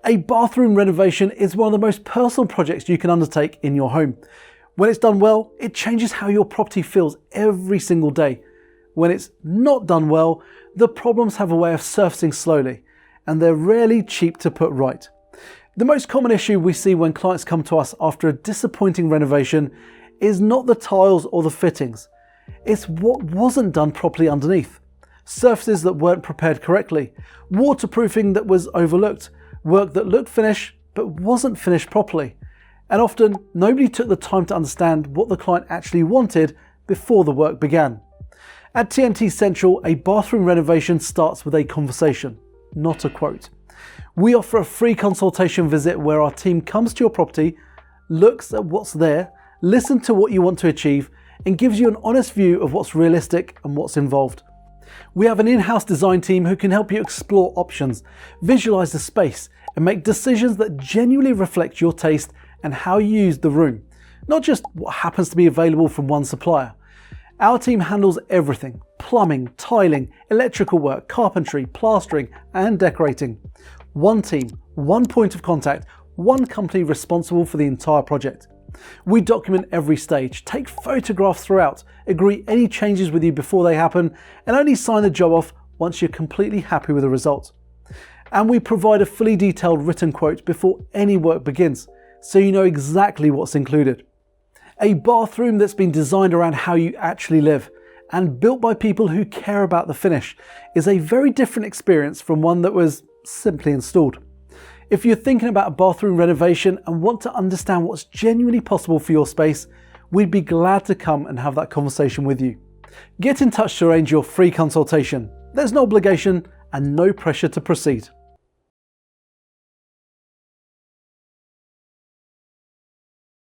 A bathroom renovation is one of the most personal projects you can undertake in your home. When it's done well, it changes how your property feels every single day. When it's not done well, the problems have a way of surfacing slowly, and they're rarely cheap to put right. The most common issue we see when clients come to us after a disappointing renovation is not the tiles or the fittings. It's what wasn't done properly underneath. Surfaces that weren't prepared correctly, waterproofing that was overlooked, work that looked finished but wasn't finished properly. And often, nobody took the time to understand what the client actually wanted before the work began. At TMT Central, a bathroom renovation starts with a conversation, not a quote. We offer a free consultation visit where our team comes to your property, looks at what's there, listens to what you want to achieve, and gives you an honest view of what's realistic and what's involved. We have an in-house design team who can help you explore options, visualise the space, and make decisions that genuinely reflect your taste and how you use the room, not just what happens to be available from one supplier. Our team handles everything: plumbing, tiling, electrical work, carpentry, plastering, and decorating. One team, one point of contact, one company responsible for the entire project. We document every stage, take photographs throughout, agree any changes with you before they happen, and only sign the job off once you're completely happy with the result. And we provide a fully detailed written quote before any work begins, so you know exactly what's included. A bathroom that's been designed around how you actually live and built by people who care about the finish is a very different experience from one that was simply installed. If you're thinking about a bathroom renovation and want to understand what's genuinely possible for your space, we'd be glad to come and have that conversation with you. Get in touch to arrange your free consultation. There's no obligation and no pressure to proceed.